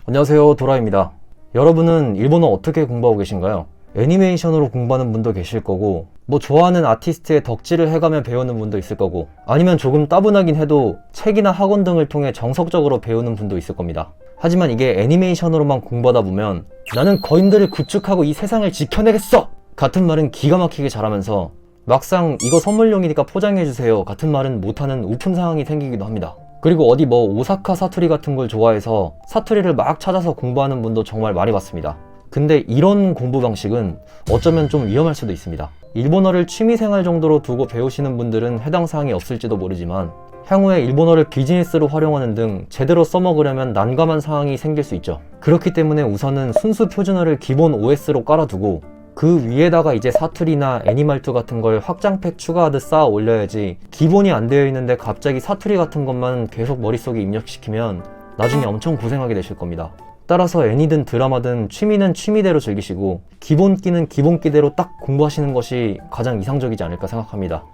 안녕하세요, 도라입니다. 여러분은 일본어 어떻게 공부하고 계신가요? 애니메이션으로 공부하는 분도 계실 거고, 좋아하는 아티스트의 덕질을 해가며 배우는 분도 있을 거고, 아니면 조금 따분하긴 해도 책이나 학원 등을 통해 정석적으로 배우는 분도 있을 겁니다. 하지만 이게 애니메이션으로만 공부하다 보면 나는 거인들을 구축하고 이 세상을 지켜내겠어! 같은 말은 기가 막히게 잘하면서 막상 이거 선물용이니까 포장해주세요 같은 말은 못하는 우픈 상황이 생기기도 합니다. 그리고 어디 오사카 사투리 같은 걸 좋아해서 사투리를 막 찾아서 공부하는 분도 정말 많이 봤습니다. 근데 이런 공부 방식은 어쩌면 좀 위험할 수도 있습니다. 일본어를 취미생활 정도로 두고 배우시는 분들은 해당 사항이 없을지도 모르지만 향후에 일본어를 비즈니스로 활용하는 등 제대로 써먹으려면 난감한 상황이 생길 수 있죠. 그렇기 때문에 우선은 순수 표준어를 기본 OS로 깔아두고 그 위에다가 이제 사투리나 애니말투 같은 걸 확장팩 추가하듯 쌓아 올려야지, 기본이 안 되어 있는데 갑자기 사투리 같은 것만 계속 머릿속에 입력시키면 나중에 엄청 고생하게 되실 겁니다. 따라서 애니든 드라마든 취미는 취미대로 즐기시고 기본기는 기본기대로 딱 공부하시는 것이 가장 이상적이지 않을까 생각합니다.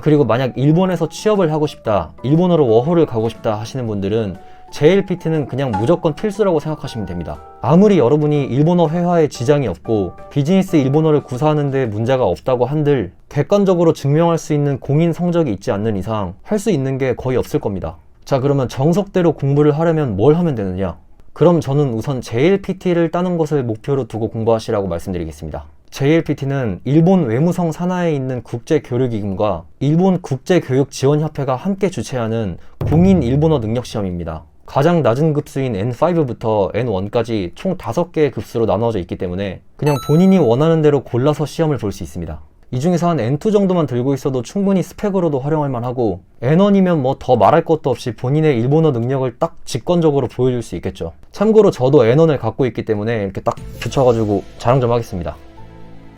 그리고 만약 일본에서 취업을 하고 싶다, 일본어로 워홀을 가고 싶다 하시는 분들은 JLPT는 그냥 무조건 필수라고 생각하시면 됩니다. 아무리 여러분이 일본어 회화에 지장이 없고 비즈니스 일본어를 구사하는 데 문제가 없다고 한들 객관적으로 증명할 수 있는 공인 성적이 있지 않는 이상 할 수 있는 게 거의 없을 겁니다. 자, 그러면 정석대로 공부를 하려면 뭘 하면 되느냐? 그럼 저는 우선 JLPT를 따는 것을 목표로 두고 공부하시라고 말씀드리겠습니다. JLPT는 일본 외무성 산하에 있는 국제교류기금과 일본 국제교육지원협회가 함께 주최하는 공인 일본어 능력시험입니다. 가장 낮은 급수인 N5부터 N1까지 총 5개의 급수로 나눠져 있기 때문에 그냥 본인이 원하는 대로 골라서 시험을 볼 수 있습니다. 이 중에서 한 N2 정도만 들고 있어도 충분히 스펙으로도 활용할 만하고, N1이면 더 말할 것도 없이 본인의 일본어 능력을 딱 직관적으로 보여줄 수 있겠죠. 참고로 저도 N1을 갖고 있기 때문에 이렇게 딱 붙여가지고 자랑 좀 하겠습니다.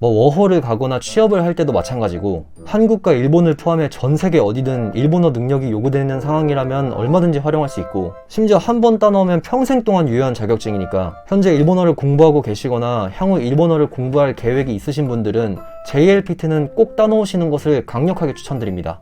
워홀을 가거나 취업을 할 때도 마찬가지고, 한국과 일본을 포함해 전 세계 어디든 일본어 능력이 요구되는 상황이라면 얼마든지 활용할 수 있고, 심지어 한 번 따놓으면 평생 동안 유효한 자격증이니까 현재 일본어를 공부하고 계시거나 향후 일본어를 공부할 계획이 있으신 분들은 JLPT는 꼭 따놓으시는 것을 강력하게 추천드립니다.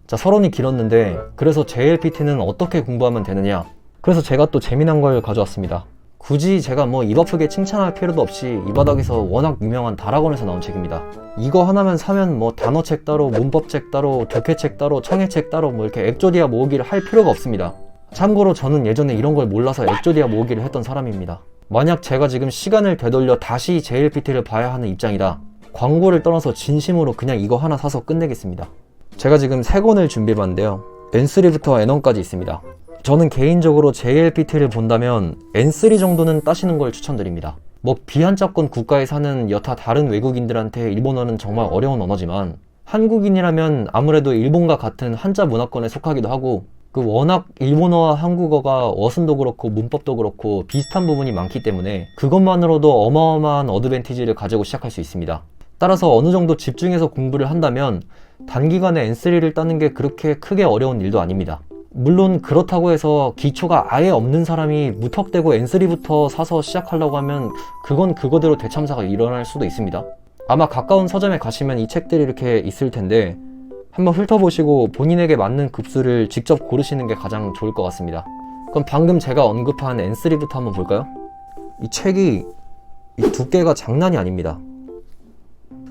자, 서론이 길었는데 그래서 JLPT는 어떻게 공부하면 되느냐? 그래서 제가 또 재미난 걸 가져왔습니다. 굳이 제가 입 아프게 칭찬할 필요도 없이 이 바닥에서 워낙 유명한 다락원에서 나온 책입니다. 이거 하나만 사면 단어책 따로, 문법책 따로, 독해책 따로, 청해책 따로 이렇게 엑조디아 모으기를 할 필요가 없습니다. 참고로 저는 예전에 이런 걸 몰라서 엑조디아 모으기를 했던 사람입니다. 만약 제가 지금 시간을 되돌려 다시 JLPT를 봐야 하는 입장이다, 광고를 떠나서 진심으로 그냥 이거 하나 사서 끝내겠습니다. 제가 지금 3권을 준비해봤는데요. N3부터 N1까지 있습니다. 저는 개인적으로 JLPT를 본다면 N3 정도는 따시는 걸 추천드립니다. 비한자권 국가에 사는 여타 다른 외국인들한테 일본어는 정말 어려운 언어지만 한국인이라면 아무래도 일본과 같은 한자 문화권에 속하기도 하고, 워낙 일본어와 한국어가 어순도 그렇고 문법도 그렇고 비슷한 부분이 많기 때문에 그것만으로도 어마어마한 어드밴티지를 가지고 시작할 수 있습니다. 따라서 어느 정도 집중해서 공부를 한다면 단기간에 N3를 따는 게 그렇게 크게 어려운 일도 아닙니다. 물론 그렇다고 해서 기초가 아예 없는 사람이 무턱대고 N3부터 사서 시작하려고 하면 그건 그거대로 대참사가 일어날 수도 있습니다. 아마 가까운 서점에 가시면 이 책들이 이렇게 있을 텐데 한번 훑어보시고 본인에게 맞는 급수를 직접 고르시는 게 가장 좋을 것 같습니다. 그럼 방금 제가 언급한 N3부터 한번 볼까요? 이 책이 두께가 장난이 아닙니다.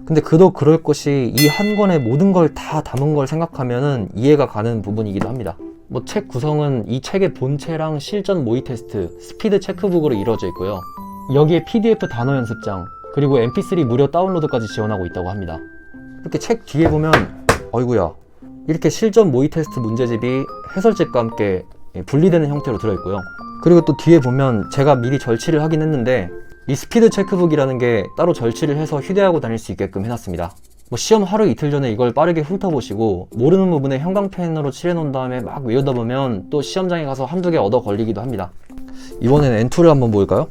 근데 그도 그럴 것이 이 한 권에 모든 걸 다 담은 걸 생각하면은 이해가 가는 부분이기도 합니다. 책 구성은 이 책의 본체랑 실전 모의 테스트, 스피드 체크북으로 이루어져 있고요. 여기에 PDF 단어 연습장, 그리고 MP3 무료 다운로드까지 지원하고 있다고 합니다. 이렇게 책 뒤에 보면 어이구야, 이렇게 실전 모의 테스트 문제집이 해설집과 함께 분리되는 형태로 들어있고요. 그리고 또 뒤에 보면 제가 미리 절치를 하긴 했는데 이 스피드 체크북이라는 게 따로 절치를 해서 휴대하고 다닐 수 있게끔 해놨습니다. 시험 하루 이틀 전에 이걸 빠르게 훑어보시고 모르는 부분에 형광펜으로 칠해놓은 다음에 막 외우다 보면 또 시험장에 가서 한두 개 얻어 걸리기도 합니다. 이번엔 N2를 한번 볼까요?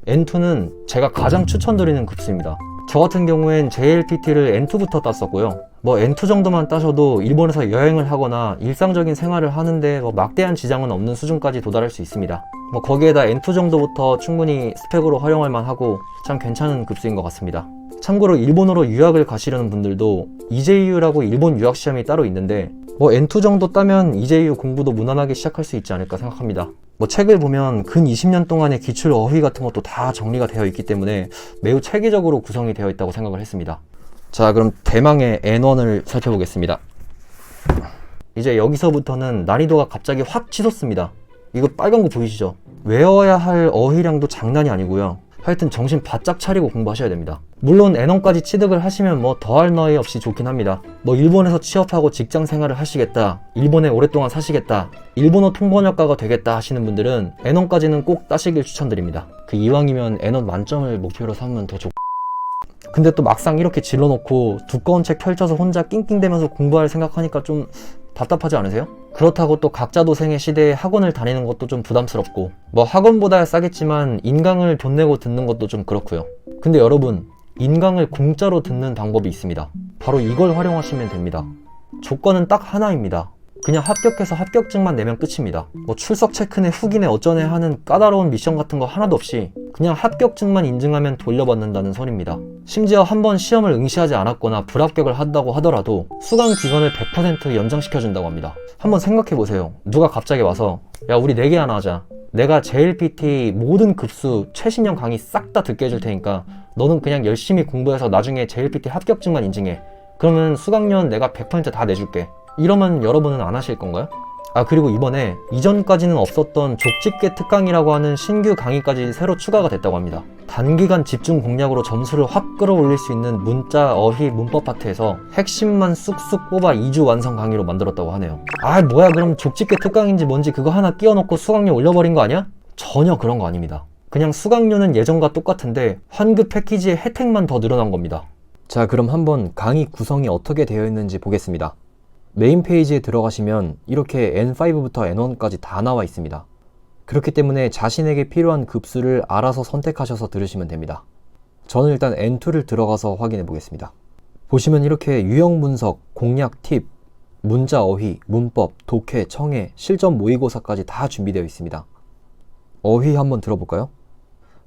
N2는 제가 가장 추천드리는 급수입니다. 저 같은 경우엔 JLPT를 N2부터 땄었고요. N2 정도만 따셔도 일본에서 여행을 하거나 일상적인 생활을 하는데 막대한 지장은 없는 수준까지 도달할 수 있습니다. 거기에다 N2 정도부터 충분히 스펙으로 활용할 만하고 참 괜찮은 급수인 것 같습니다. 참고로 일본어로 유학을 가시려는 분들도 EJU라고 일본 유학 시험이 따로 있는데 N2 정도 따면 EJU 공부도 무난하게 시작할 수 있지 않을까 생각합니다. 뭐 책을 보면 근 20년 동안의 기출 어휘 같은 것도 다 정리가 되어 있기 때문에 매우 체계적으로 구성이 되어 있다고 생각을 했습니다. 자, 그럼 대망의 N1을 살펴보겠습니다. 이제 여기서부터는 난이도가 갑자기 확 치솟습니다. 이거 빨간 거 보이시죠? 외워야 할 어휘량도 장난이 아니고요. 하여튼 정신 바짝 차리고 공부하셔야 됩니다. 물론 N1까지 취득을 하시면 뭐 더할 나위 없이 좋긴 합니다. 뭐 일본에서 취업하고 직장 생활을 하시겠다, 일본에 오랫동안 사시겠다, 일본어 통번역가가 되겠다 하시는 분들은 N1까지는 꼭 따시길 추천드립니다. 그 이왕이면 N1 만점을 목표로 삼으면 더 좋고. 근데 또 막상 이렇게 질러놓고 두꺼운 책 펼쳐서 혼자 낑낑대면서 공부할 생각하니까 좀 답답하지 않으세요? 그렇다고 또 각자 도생의 시대에 학원을 다니는 것도 좀 부담스럽고, 뭐 학원보다 싸겠지만 인강을 돈 내고 듣는 것도 좀 그렇고요. 근데 여러분, 인강을 공짜로 듣는 방법이 있습니다. 바로 이걸 활용하시면 됩니다. 조건은 딱 하나입니다. 그냥 합격해서 합격증만 내면 끝입니다. 뭐 출석 체크네 후기네 어쩌네 하는 까다로운 미션 같은 거 하나도 없이 그냥 합격증만 인증하면 돌려받는다는 소리입니다. 심지어 한번 시험을 응시하지 않았거나 불합격을 한다고 하더라도 수강 기간을 100% 연장시켜준다고 합니다. 한번 생각해보세요. 누가 갑자기 와서 야, 우리 내기 하나 하자. 내가 JLPT 모든 급수 최신형 강의 싹 다 듣게 해줄 테니까 너는 그냥 열심히 공부해서 나중에 JLPT 합격증만 인증해. 그러면 수강료는 내가 100% 다 내줄게. 이러면 여러분은 안 하실 건가요? 아, 그리고 이번에 이전까지는 없었던 족집게 특강이라고 하는 신규 강의까지 새로 추가가 됐다고 합니다. 단기간 집중 공략으로 점수를 확 끌어올릴 수 있는 문자, 어휘, 문법 파트에서 핵심만 쑥쑥 뽑아 2주 완성 강의로 만들었다고 하네요. 아, 뭐야, 그럼 족집게 특강인지 뭔지 그거 하나 끼워놓고 수강료 올려버린 거 아니야? 전혀 그런 거 아닙니다. 그냥 수강료는 예전과 똑같은데 환급 패키지의 혜택만 더 늘어난 겁니다. 자, 그럼 한번 강의 구성이 어떻게 되어 있는지 보겠습니다. 메인 페이지에 들어가시면 이렇게 N5부터 N1까지 다 나와 있습니다. 그렇기 때문에 자신에게 필요한 급수를 알아서 선택하셔서 들으시면 됩니다. 저는 일단 N2를 들어가서 확인해 보겠습니다. 보시면 이렇게 유형 분석, 공략 팁, 문자 어휘, 문법, 독해, 청해, 실전 모의고사까지 다 준비되어 있습니다. 어휘 한번 들어볼까요?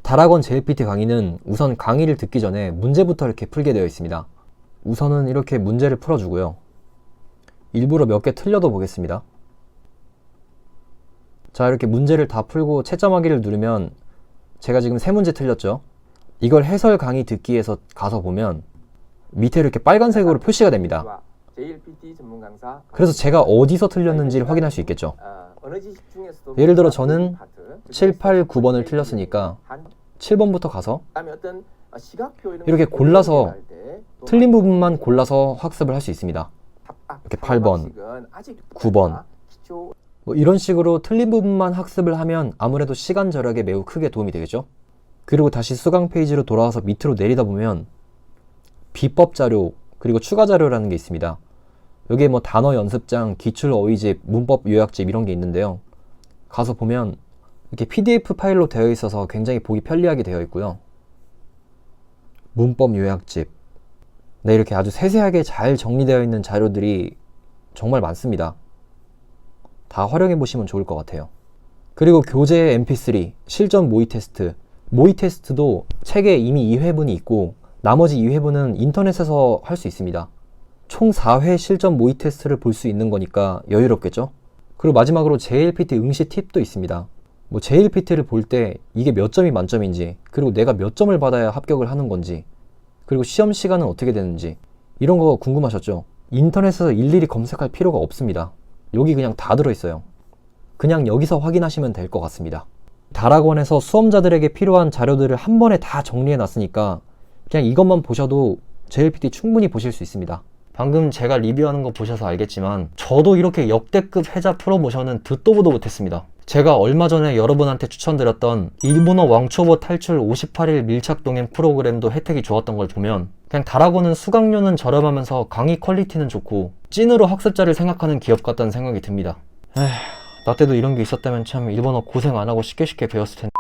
다락원 JLPT 강의는 우선 강의를 듣기 전에 문제부터 이렇게 풀게 되어 있습니다. 우선은 이렇게 문제를 풀어주고요. 일부러 몇 개 틀려도 보겠습니다. 자, 이렇게 문제를 다 풀고 채점하기를 누르면 제가 지금 3문제 틀렸죠? 이걸 해설 강의 듣기에서 가서 보면 밑에 이렇게 빨간색으로 표시가 됩니다. 그래서 제가 어디서 틀렸는지를 확인할 수 있겠죠. 예를 들어 저는 7, 8, 9번을 틀렸으니까 7번부터 가서 이렇게 골라서 틀린 부분만 골라서 학습을 할 수 있습니다. 이렇게 8번, 9번 뭐 이런 식으로 틀린 부분만 학습을 하면 아무래도 시간 절약에 매우 크게 도움이 되겠죠. 그리고 다시 수강 페이지로 돌아와서 밑으로 내리다 보면 비법 자료 그리고 추가 자료라는 게 있습니다. 여기에 뭐 단어 연습장, 기출 어휘집, 문법 요약집 이런 게 있는데요. 가서 보면 이렇게 PDF 파일로 되어 있어서 굉장히 보기 편리하게 되어 있고요. 문법 요약집, 네, 이렇게 아주 세세하게 잘 정리되어 있는 자료들이 정말 많습니다. 다 활용해 보시면 좋을 것 같아요. 그리고 교재 mp3, 실전 모의 테스트, 모의 테스트도 책에 이미 2회분이 있고 나머지 2회분은 인터넷에서 할 수 있습니다. 총 4회 실전 모의 테스트를 볼 수 있는 거니까 여유롭겠죠? 그리고 마지막으로 JLPT 응시 팁도 있습니다. 뭐 JLPT를 볼 때 이게 몇 점이 만점인지, 그리고 내가 몇 점을 받아야 합격을 하는 건지, 그리고 시험 시간은 어떻게 되는지 이런 거 궁금하셨죠? 인터넷에서 일일이 검색할 필요가 없습니다. 여기 그냥 다 들어있어요. 그냥 여기서 확인하시면 될 것 같습니다. 다락원에서 수험자들에게 필요한 자료들을 한 번에 다 정리해 놨으니까 그냥 이것만 보셔도 JLPT 충분히 보실 수 있습니다. 방금 제가 리뷰하는 거 보셔서 알겠지만 저도 이렇게 역대급 해자 프로모션은 듣도 보도 못했습니다. 제가 얼마 전에 여러분한테 추천드렸던 일본어 왕초보 탈출 58일 밀착 동행 프로그램도 혜택이 좋았던 걸 보면 그냥 다락원은 수강료는 저렴하면서 강의 퀄리티는 좋고 찐으로 학습자를 생각하는 기업 같다는 생각이 듭니다. 나 때도 이런 게 있었다면 참 일본어 고생 안 하고 쉽게 배웠을 텐데.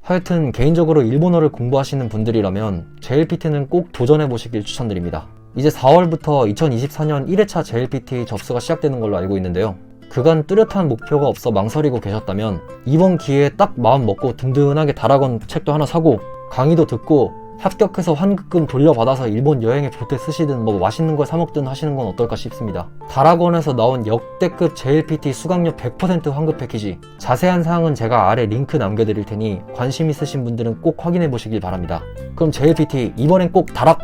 하여튼 개인적으로 일본어를 공부하시는 분들이라면 JLPT는 꼭 도전해 보시길 추천드립니다. 이제 4월부터 2024년 1회차 JLPT 접수가 시작되는 걸로 알고 있는데요. 그간 뚜렷한 목표가 없어 망설이고 계셨다면 이번 기회에 딱 마음 먹고 든든하게 다락원 책도 하나 사고 강의도 듣고 합격해서 환급금 돌려받아서 일본 여행에 보태 쓰시든 뭐 맛있는 걸 사 먹든 하시는 건 어떨까 싶습니다. 다락원에서 나온 역대급 JLPT 수강료 100% 환급 패키지, 자세한 사항은 제가 아래 링크 남겨드릴 테니 관심 있으신 분들은 꼭 확인해 보시길 바랍니다. 그럼 JLPT 이번엔 꼭 다락!